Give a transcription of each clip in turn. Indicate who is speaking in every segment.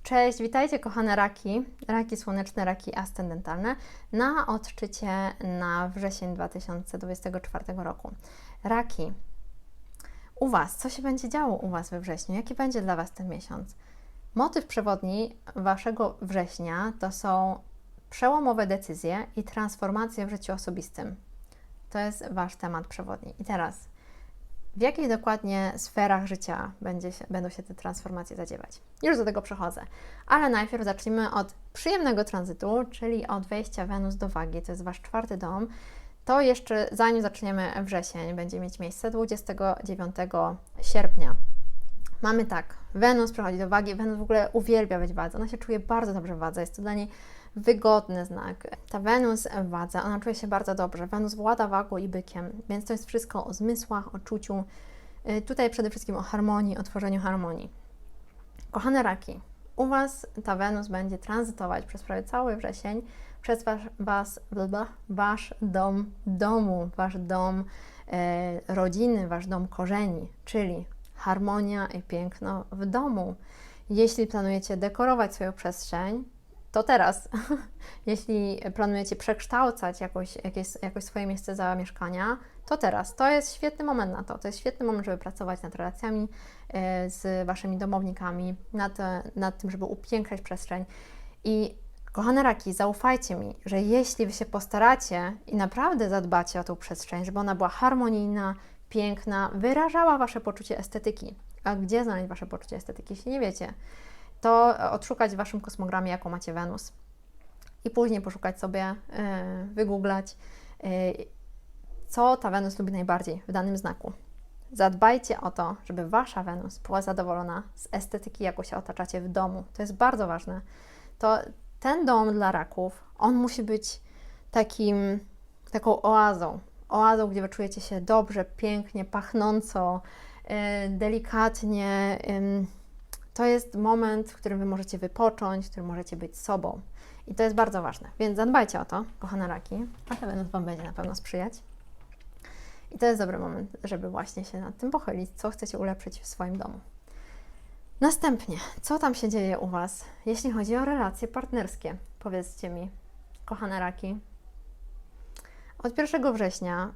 Speaker 1: Cześć, witajcie kochane raki, raki słoneczne, raki ascendentalne na odczycie na wrzesień 2024 roku. Raki, u Was, co się będzie działo u Was we wrześniu? Jaki będzie dla Was ten miesiąc? Motyw przewodni Waszego września to są przełomowe decyzje i transformacje w życiu osobistym. To jest Wasz temat przewodni. I teraz, w jakich dokładnie sferach życia będą się te transformacje zadziewać? Już do tego przechodzę. Ale najpierw zacznijmy od przyjemnego tranzytu, czyli od wejścia Wenus do wagi. To jest Wasz 4. dom. To jeszcze zanim zaczniemy wrzesień, będzie mieć miejsce 29 sierpnia. Mamy tak, Wenus przechodzi do wagi. Wenus w ogóle uwielbia być w wadze. Ona się czuje bardzo dobrze w wadze. Jest to dla niej wygodny znak. Ta Wenus w wadze, ona czuje się bardzo dobrze. Wenus włada wagą i bykiem, więc to jest wszystko o zmysłach, o czuciu. Tutaj przede wszystkim o harmonii, o tworzeniu harmonii. Kochane raki, u Was ta Wenus będzie tranzytować przez prawie cały wrzesień, przez Wasz dom domu, Wasz dom rodziny, Wasz dom korzeni, czyli harmonia i piękno w domu. Jeśli planujecie dekorować swoją przestrzeń, to teraz. Jeśli planujecie przekształcać jakoś swoje miejsce zamieszkania, to teraz. To jest świetny moment na to. To jest świetny moment, żeby pracować nad relacjami z Waszymi domownikami, nad tym, żeby upiększać przestrzeń. I kochane raki, zaufajcie mi, że jeśli Wy się postaracie i naprawdę zadbacie o tą przestrzeń, żeby ona była harmonijna, piękna, wyrażała Wasze poczucie estetyki. A gdzie znaleźć Wasze poczucie estetyki, jeśli nie wiecie? To odszukać w Waszym kosmogramie, jaką macie Wenus. I później poszukać sobie, wygooglać, co ta Wenus lubi najbardziej w danym znaku. Zadbajcie o to, żeby Wasza Wenus była zadowolona z estetyki, jaką się otaczacie w domu. To jest bardzo ważne. To ten dom dla raków, on musi być taką oazą, gdzie Wy czujecie się dobrze, pięknie, pachnąco, delikatnie. To jest moment, w którym Wy możecie wypocząć, w którym możecie być sobą. I to jest bardzo ważne. Więc zadbajcie o to, kochane raki, a ta Wenus Wam będzie na pewno sprzyjać. I to jest dobry moment, żeby właśnie się nad tym pochylić, co chcecie ulepszyć w swoim domu. Następnie, co tam się dzieje u Was, jeśli chodzi o relacje partnerskie? Powiedzcie mi, kochane raki. Od 1 września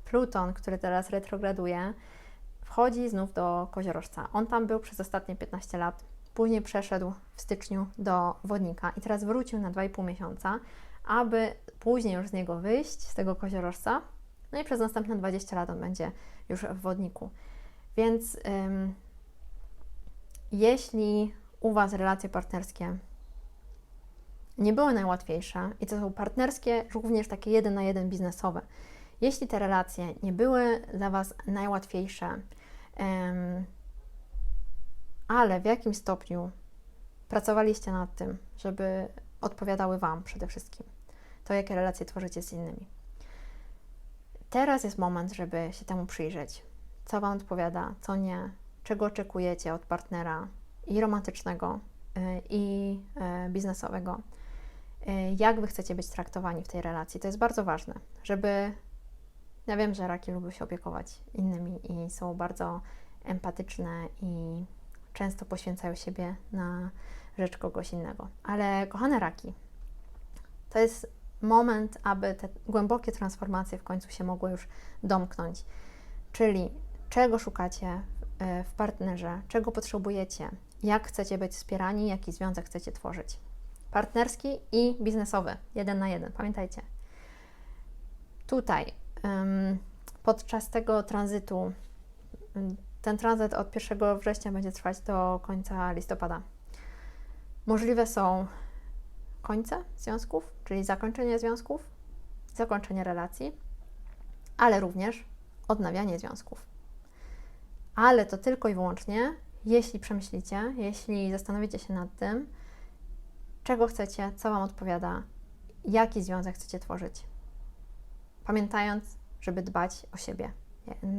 Speaker 1: Pluton, który teraz retrograduje, wchodzi znów do Koziorożca. On tam był przez ostatnie 15 lat, później przeszedł w styczniu do Wodnika i teraz wrócił na 2,5 miesiąca, aby później już z niego wyjść, z tego Koziorożca. No i przez następne 20 lat on będzie już w Wodniku. Więc jeśli u Was relacje partnerskie nie były najłatwiejsze i to są partnerskie, również takie 1 na 1 biznesowe, jeśli te relacje nie były dla Was najłatwiejsze, ale w jakim stopniu pracowaliście nad tym, żeby odpowiadały Wam przede wszystkim, to jakie relacje tworzycie z innymi. Teraz jest moment, żeby się temu przyjrzeć. Co Wam odpowiada, co nie, czego oczekujecie od partnera i romantycznego, i biznesowego. Jak Wy chcecie być traktowani w tej relacji. To jest bardzo ważne, żeby... Ja wiem, że raki lubią się opiekować innymi i są bardzo empatyczne i często poświęcają siebie na rzecz kogoś innego. Ale kochane raki, to jest moment, aby te głębokie transformacje w końcu się mogły już domknąć. Czyli czego szukacie w partnerze, czego potrzebujecie, jak chcecie być wspierani, jaki związek chcecie tworzyć. Partnerski i biznesowy, 1 na 1, pamiętajcie. Tutaj podczas tego tranzytu, ten tranzyt od 1 września będzie trwać do końca listopada. Możliwe są końce związków, czyli zakończenie związków, zakończenie relacji, ale również odnawianie związków. Ale to tylko i wyłącznie, jeśli przemyślicie, jeśli zastanowicie się nad tym, czego chcecie, co Wam odpowiada, jaki związek chcecie tworzyć. Pamiętając, żeby dbać o siebie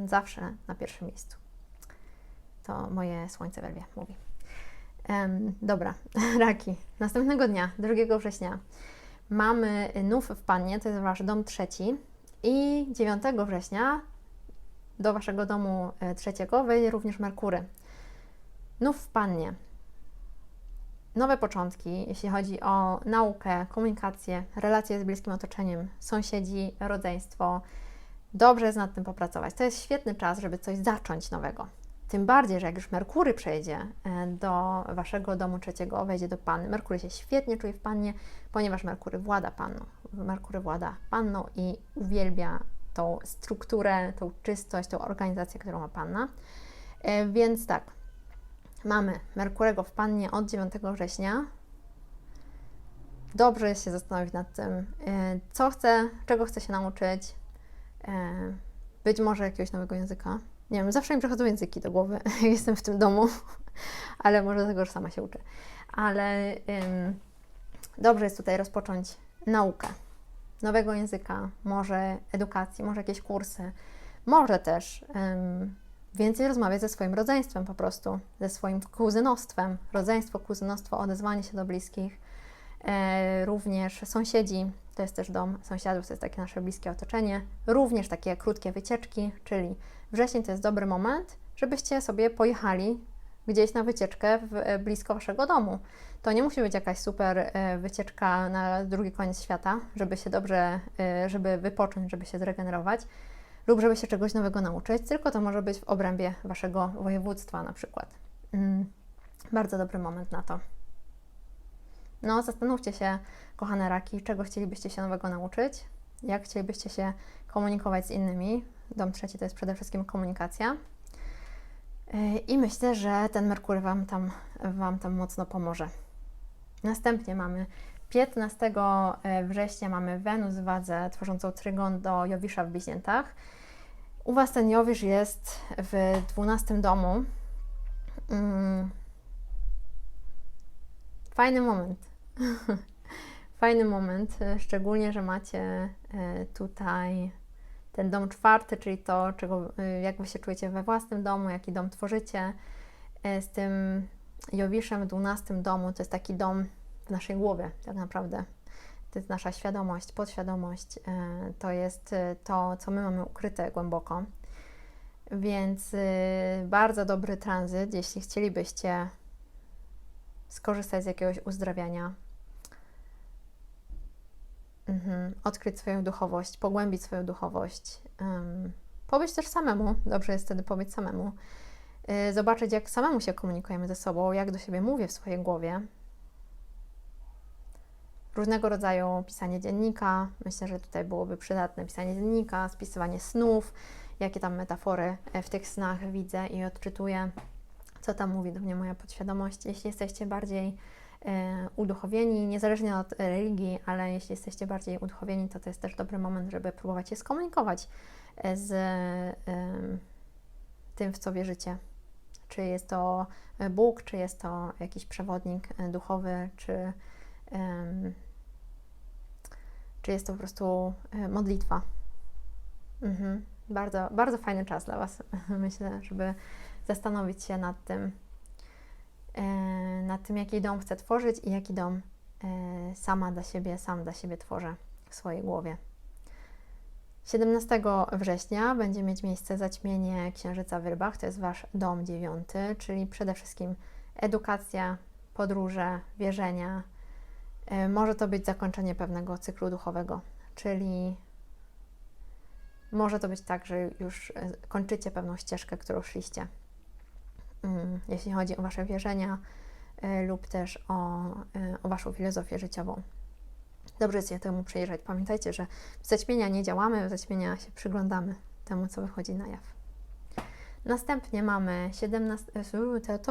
Speaker 1: zawsze na pierwszym miejscu. To moje słońce we lwie mówi. Dobra, raki. Następnego dnia, 2 września, mamy nów w Pannie, to jest Wasz dom 3 i 9 września do Waszego domu 3 wejdzie również Merkury. Nów w Pannie. nowe początki, jeśli chodzi o naukę, komunikację, relacje z bliskim otoczeniem, sąsiedzi, rodzeństwo. Dobrze jest nad tym popracować. To jest świetny czas, żeby coś zacząć nowego. Tym bardziej, że jak już Merkury przejdzie do Waszego domu trzeciego, wejdzie do Panny. Merkury się świetnie czuje w Pannie, ponieważ Merkury włada Panną. Merkury włada Panną i uwielbia tą strukturę, tą czystość, tą organizację, którą ma Panna. Więc tak, mamy Merkurego w Pannie od 9 września. Dobrze jest się zastanowić nad tym, co chcę, czego chcę się nauczyć. Być może jakiegoś nowego języka. Nie wiem, zawsze mi przychodzą języki do głowy, jak jestem w tym domu, ale może dlatego, że sama się uczę. Ale dobrze jest tutaj rozpocząć naukę nowego języka, może edukacji, może jakieś kursy, może też więcej rozmawiać ze swoim rodzeństwem po prostu, ze swoim kuzynostwem. Rodzeństwo, kuzynostwo, odezwanie się do bliskich. Również sąsiedzi, to jest też dom sąsiadów, to jest takie nasze bliskie otoczenie. Również takie krótkie wycieczki, czyli wrzesień to jest dobry moment, żebyście sobie pojechali gdzieś na wycieczkę blisko Waszego domu. To nie musi być jakaś super wycieczka na drugi koniec świata, żeby się dobrze, żeby wypocząć, żeby się zregenerować lub żeby się czegoś nowego nauczyć, tylko to może być w obrębie Waszego województwa na przykład. Bardzo dobry moment na to. No, zastanówcie się, kochane raki, czego chcielibyście się nowego nauczyć, jak chcielibyście się komunikować z innymi. Dom trzeci to jest przede wszystkim komunikacja. I myślę, że ten Merkury Wam tam mocno pomoże. Następnie mamy 15 września mamy Wenus w Wadze, tworzącą trygon do Jowisza w Bliźniętach. U Was ten Jowisz jest w 12 domu. Fajny moment. Fajny moment, szczególnie, że macie tutaj ten dom czwarty, czyli to, jak Wy się czujecie we własnym domu, jaki dom tworzycie. Z tym Jowiszem w 12 domu, to jest taki dom w naszej głowie tak naprawdę. To jest nasza świadomość, podświadomość, to jest to, co my mamy ukryte głęboko. Więc bardzo dobry tranzyt, jeśli chcielibyście skorzystać z jakiegoś uzdrawiania, odkryć swoją duchowość, pogłębić swoją duchowość, pobyć też samemu, dobrze jest wtedy pobyć samemu, zobaczyć, jak samemu się komunikujemy ze sobą, jak do siebie mówię w swojej głowie. Różnego rodzaju pisanie dziennika, myślę, że tutaj byłoby przydatne pisanie dziennika, spisywanie snów, jakie tam metafory w tych snach widzę i odczytuję, co tam mówi do mnie moja podświadomość. Jeśli jesteście bardziej uduchowieni, niezależnie od religii, ale jeśli jesteście bardziej uduchowieni, to jest też dobry moment, żeby próbować się skomunikować z tym, w co wierzycie. Czy jest to Bóg, czy jest to jakiś przewodnik duchowy, czy jest to po prostu modlitwa. Bardzo, bardzo fajny czas dla Was, myślę, żeby zastanowić się nad tym, jaki dom chcę tworzyć i jaki dom sam dla siebie tworzę w swojej głowie. 17 września będzie mieć miejsce zaćmienie Księżyca w Rybach, to jest Wasz dom 9, czyli przede wszystkim edukacja, podróże, wierzenia. Może to być zakończenie pewnego cyklu duchowego, czyli może to być tak, że już kończycie pewną ścieżkę, którą szliście. Jeśli chodzi o Wasze wierzenia lub też o Waszą filozofię życiową. Dobrze jest się temu przyjrzeć. Pamiętajcie, że w zaćmienia nie działamy, w zaćmienia się przyglądamy temu, co wychodzi na jaw. Następnie mamy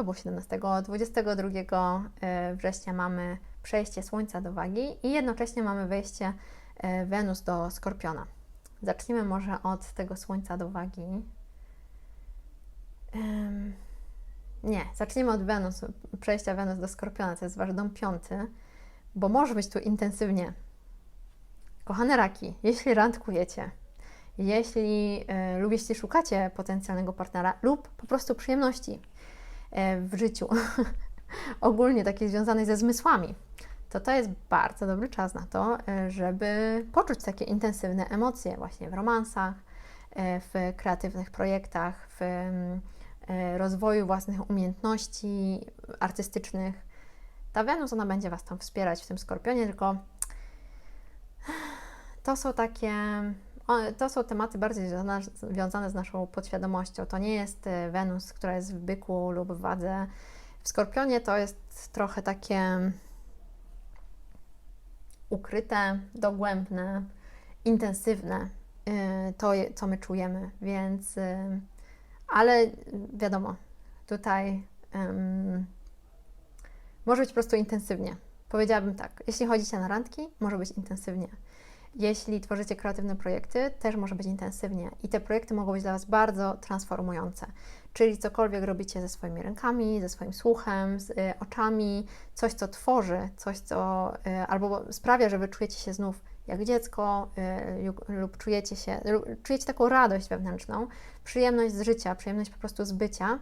Speaker 1: 22 września mamy przejście Słońca do Wagi i jednocześnie mamy wejście Wenus do Skorpiona. Zacznijmy może od tego Słońca do Wagi. Zacznijmy od przejścia Wenus do Skorpiona, to jest Wasz dom 5, bo może być tu intensywnie. Kochane raki, jeśli randkujecie, jeśli szukacie potencjalnego partnera lub po prostu przyjemności w życiu, ogólnie takiej związanej ze zmysłami, to jest bardzo dobry czas na to, żeby poczuć takie intensywne emocje właśnie w romansach, w kreatywnych projektach, w rozwoju własnych umiejętności artystycznych. Ta Wenus, ona będzie Was tam wspierać w tym Skorpionie, tylko to są tematy bardziej związane z naszą podświadomością. To nie jest Wenus, która jest w Byku lub w Wadze. W Skorpionie to jest trochę takie ukryte, dogłębne, intensywne, to, co my czujemy, więc, ale wiadomo, tutaj może być po prostu intensywnie. Powiedziałabym tak, jeśli chodzicie na randki, może być intensywnie. Jeśli tworzycie kreatywne projekty, też może być intensywnie i te projekty mogą być dla Was bardzo transformujące. Czyli cokolwiek robicie ze swoimi rękami, ze swoim słuchem, z oczami, coś co tworzy, coś co albo sprawia, że Wy czujecie się znów jak dziecko lub czujecie taką radość wewnętrzną, przyjemność z życia, przyjemność po prostu z bycia.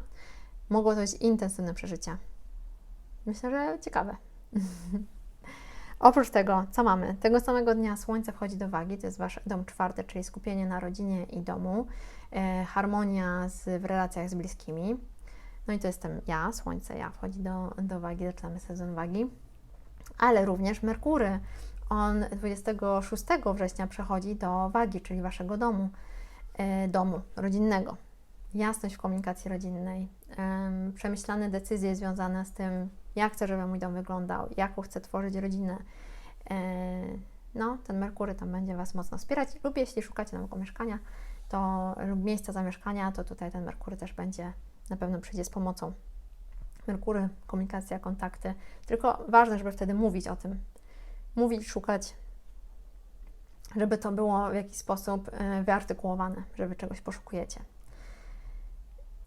Speaker 1: Mogą to być intensywne przeżycia. Myślę, że ciekawe. Oprócz tego, co mamy? Tego samego dnia Słońce wchodzi do Wagi, to jest Wasz dom 4, czyli skupienie na rodzinie i domu, harmonia w relacjach z bliskimi. No i to jestem ja, Słońce, wchodzi do Wagi, zaczynamy sezon Wagi. Ale również Merkury, on 26 września przechodzi do Wagi, czyli Waszego domu rodzinnego. Jasność w komunikacji rodzinnej, przemyślane decyzje związane z tym, jak chcę, żeby mój dom wyglądał, jaką chcę tworzyć rodzinę. No, ten Merkury tam będzie Was mocno wspierać. Lub jeśli szukacie nowego mieszkania lub miejsca zamieszkania, to tutaj ten Merkury też będzie, na pewno przyjdzie z pomocą. Merkury, komunikacja, kontakty. Tylko ważne, żeby wtedy mówić o tym. Mówić, szukać, żeby to było w jakiś sposób wyartykułowane, że Wy czegoś poszukujecie.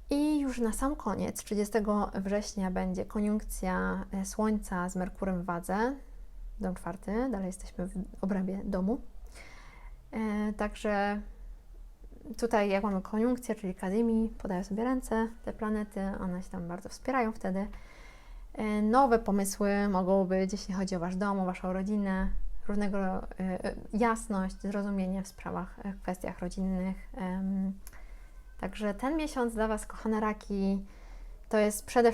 Speaker 1: I już na sam koniec, 30 września będzie koniunkcja Słońca z Merkurem w Wadze, dom 4, dalej jesteśmy w obrębie domu. Także tutaj jak mamy koniunkcję, czyli Kadimi, podają sobie ręce, te planety, one się tam bardzo wspierają wtedy. Nowe pomysły mogą być, jeśli chodzi o Wasz dom, o Waszą rodzinę, różnego jasność, zrozumienie w sprawach, w kwestiach rodzinnych. Także ten miesiąc dla Was, kochane raki, to jest przede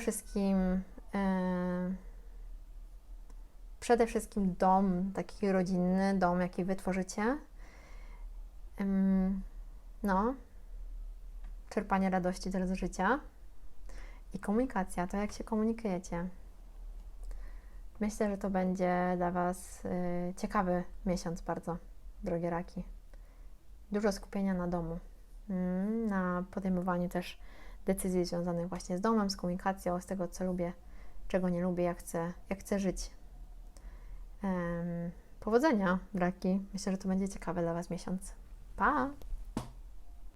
Speaker 1: wszystkim dom taki rodzinny, dom, jaki Wy tworzycie. No, czerpanie radości z życia i komunikacja, to jak się komunikujecie. Myślę, że to będzie dla Was ciekawy miesiąc bardzo, drogie raki. Dużo skupienia na domu. Na podejmowaniu też decyzji związanych właśnie z domem, z komunikacją, z tego, co lubię, czego nie lubię, jak chcę żyć. Powodzenia, raki. Myślę, że to będzie ciekawy dla Was miesiąc. Pa!